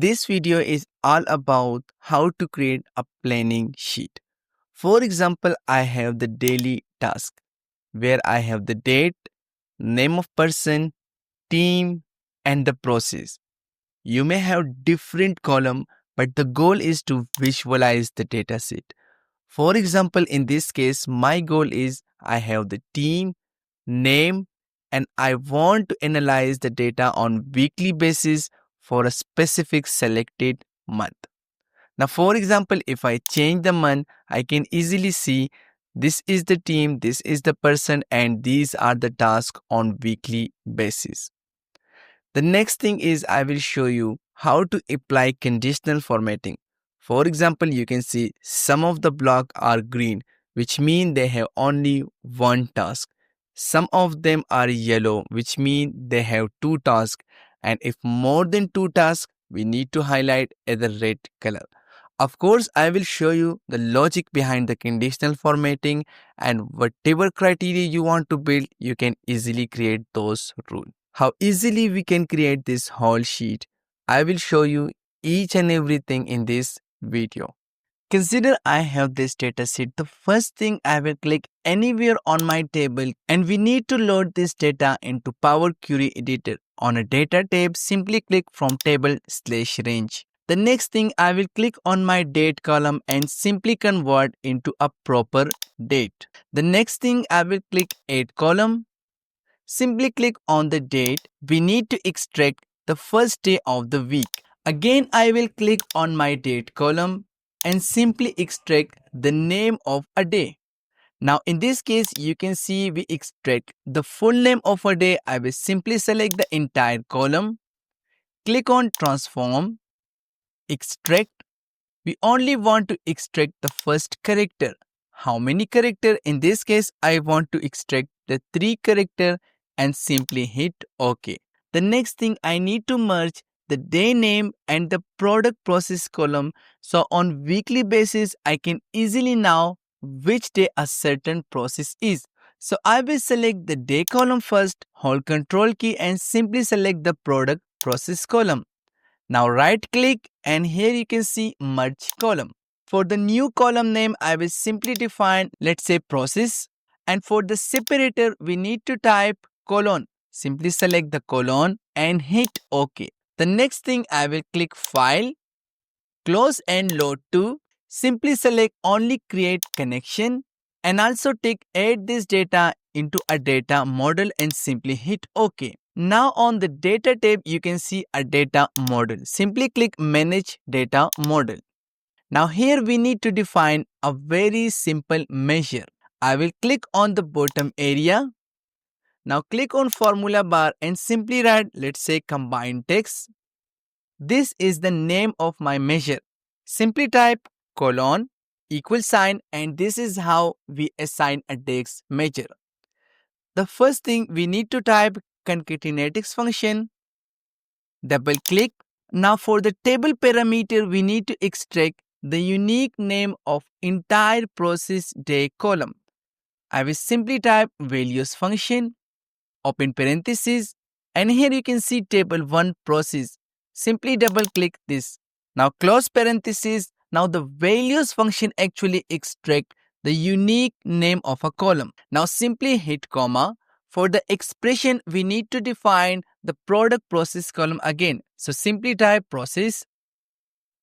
This video is all about how to create a planning sheet. For example, I have the daily task where I have the date, name of person, team, and the process. You may have different column, but the goal is to visualize the data set. For example, in this case, my goal is I have the team, name, and I want to analyze the data on weekly basis for a specific selected month. Now, for example, if I change the month, I can easily see this is the team, this is the person, and these are the tasks on weekly basis. The next thing is I will show you how to apply conditional formatting. For example, you can see some of the blocks are green, which mean they have only one task. Some of them are yellow, which mean they have two tasks. And if more than two tasks, we need to highlight either red color. Of course, I will show you the logic behind the conditional formatting, and whatever criteria you want to build, you can easily create those rules. How easily we can create this whole sheet, I will show you each and everything in this video. Consider I have this data set. The first thing I will click anywhere on my table, and we need to load this data into Power Query Editor. On a data tab, simply click from table/range. The next thing I will click on my date column and simply convert into a proper date. The next thing I will click add column. Simply click on the date. We need to extract the first day of the week. Again, I will click on my date column and simply extract the name of a day. Now, in this case, you can see we extract the full name of a day. I will simply select the entire column. Click on transform, extract. We only want to extract the first character. How many character? In this case, I want to extract the 3 character and simply hit OK. The next thing, I need to merge the day name and the product process column. So on weekly basis, I can easily know which day a certain process is. So I will select the day column first, hold Control key and simply select the product process column. Now right click and here you can see merge column. For the new column name, I will simply define, let's say process. And for the separator, we need to type colon. Simply select the colon and hit OK. The next thing, I will click File, Close and Load to. Simply select only Create Connection and also tick Add this data into a data model and simply hit OK. Now on the Data tab, you can see a data model. Simply click Manage Data Model. Now here we need to define a very simple measure. I will click on the bottom area. Now click on formula bar and simply write, let's say combined text. This is the name of my measure. Simply type colon equal sign and this is how we assign a DAX measure. The first thing we need to type concatenatics function. Double click. Now for the table parameter, we need to extract the unique name of entire process day column. I will simply type values function, open parenthesis, and here you can see table 1 process. Simply double click this. Now close parenthesis. Now the values function actually extract the unique name of a column. Now simply hit comma. For the expression, we need to define the product process column again. So simply type process.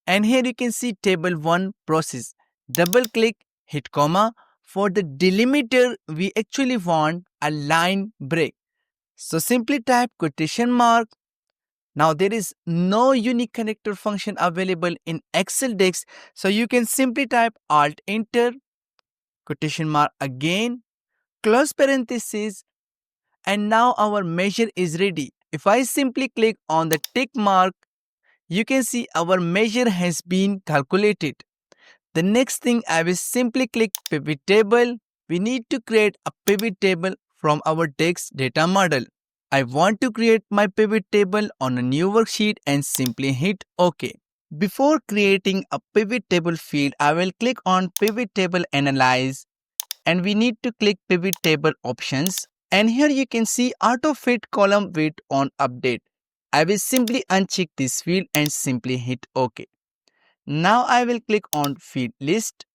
And here you can see table 1 process. Double click, hit comma. For the delimiter, we actually want a line break. So simply type quotation mark. Now there is no unique connector function available in Excel DAX. So you can simply type Alt Enter, quotation mark again, close parenthesis. And now our measure is ready. If I simply click on the tick mark, you can see our measure has been calculated. The next thing, I will simply click pivot table. We need to create a pivot table from our DAX data model. I want to create my pivot table on a new worksheet and simply hit OK. Before creating a pivot table field, I will click on pivot table analyze and we need to click pivot table options. And here you can see auto fit column width on update. I will simply uncheck this field and simply hit OK. Now I will click on field list.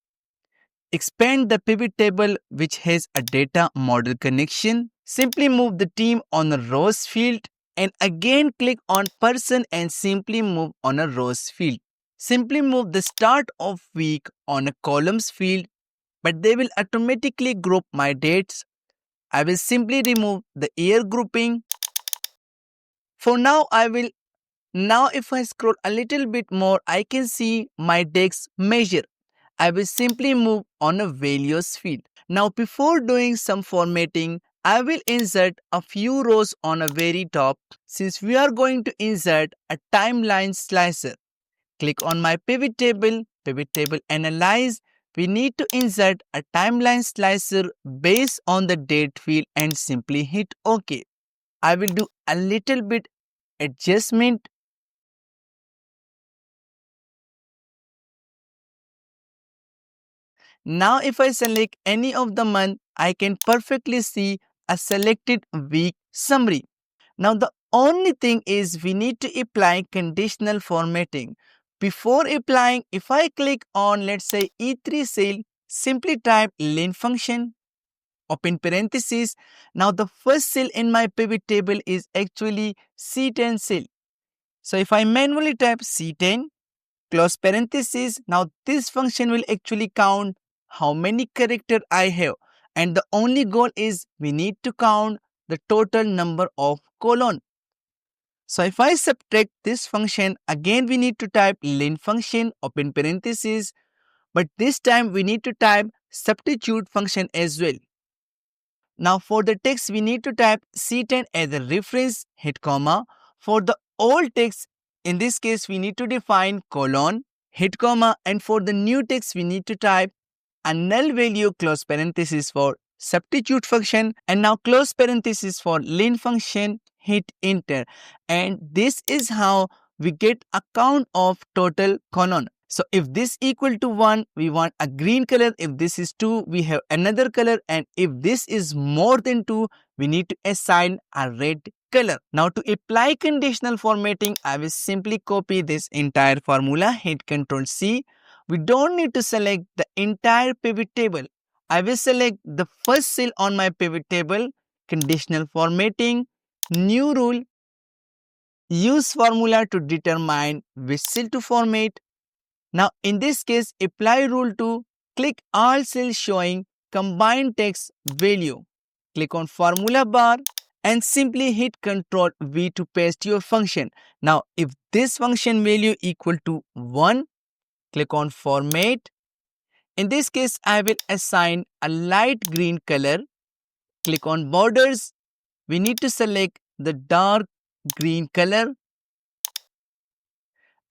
Expand the pivot table which has a data model connection. Simply move the team on a rows field and again click on person and simply move on a rows field. Simply move the start of week on a columns field, but they will automatically group my dates. I will simply remove the year grouping. For now, now if I scroll a little bit more, I can see my DAX measure. I will simply move on a values field. Now before doing some formatting, I will insert a few rows on a very top since we are going to insert a timeline slicer. Click on my pivot table analyze. We need to insert a timeline slicer based on the date field and simply hit OK. I will do a little bit adjustment. Now if I select any of the month, I can perfectly see a selected week summary. Now the only thing is we need to apply conditional formatting. Before applying, if I click on let's say E3 cell, simply type len function, open parenthesis. Now the first cell in my pivot table is actually C10 cell. So if I manually type C10, close parenthesis, now this function will actually count how many characters I have, and the only goal is we need to count the total number of colon. So if I subtract this function, again we need to type len function, open parenthesis, but this time we need to type substitute function as well. Now for the text we need to type C10 as a reference, hit comma. For the old text, in this case we need to define colon, hit comma, and for the new text we need to type a null value close parenthesis for substitute function and now close parenthesis for len function, hit enter, and this is how we get a count of total colon. So if this equal to 1, we want a green color. If this is 2, we have another color, and if this is more than 2, we need to assign a red color. Now to apply conditional formatting, I will simply copy this entire formula, hit Ctrl C. We don't need to select the entire pivot table. I will select the first cell on my pivot table, conditional formatting, new rule, use formula to determine which cell to format. Now in this case, apply rule to click all cells showing combined text value. Click on formula bar and simply hit Ctrl V to paste your function. Now if this function value equal to 1, click on format. In this case, I will assign a light green color. Click on borders. We need to select the dark green color.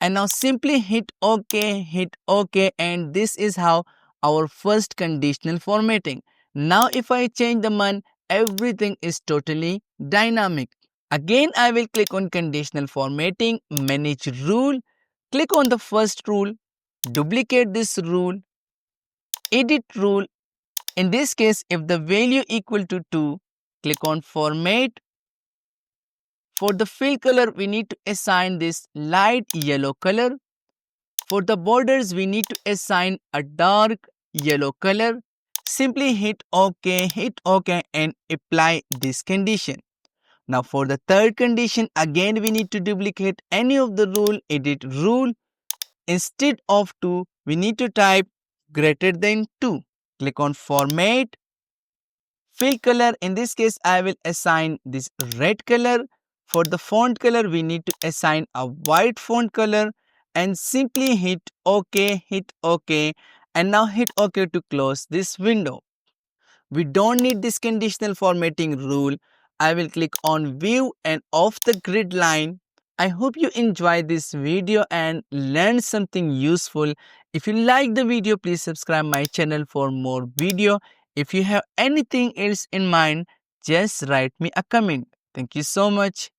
And now simply hit OK, and this is how our first conditional formatting. Now if I change the month, everything is totally dynamic. Again, I will click on conditional formatting, manage rule. Click on the first rule, duplicate this rule, edit rule. In this case, if the value equal to 2, click on format. For the fill color, we need to assign this light yellow color. For the borders, we need to assign a dark yellow color. Simply hit OK and apply this condition. Now for the third condition, again we need to duplicate any of the rule, edit rule. Instead of 2, we need to type greater than 2. Click on format. Fill color, in this case I will assign this red color. For the font color, we need to assign a white font color and simply hit OK, and now hit OK to close this window. We don't need this conditional formatting rule. I will click on view and off the grid line. I hope you enjoyed this video and learned something useful. If you like the video, please subscribe my channel for more video. If you have anything else in mind, just write me a comment. Thank you so much.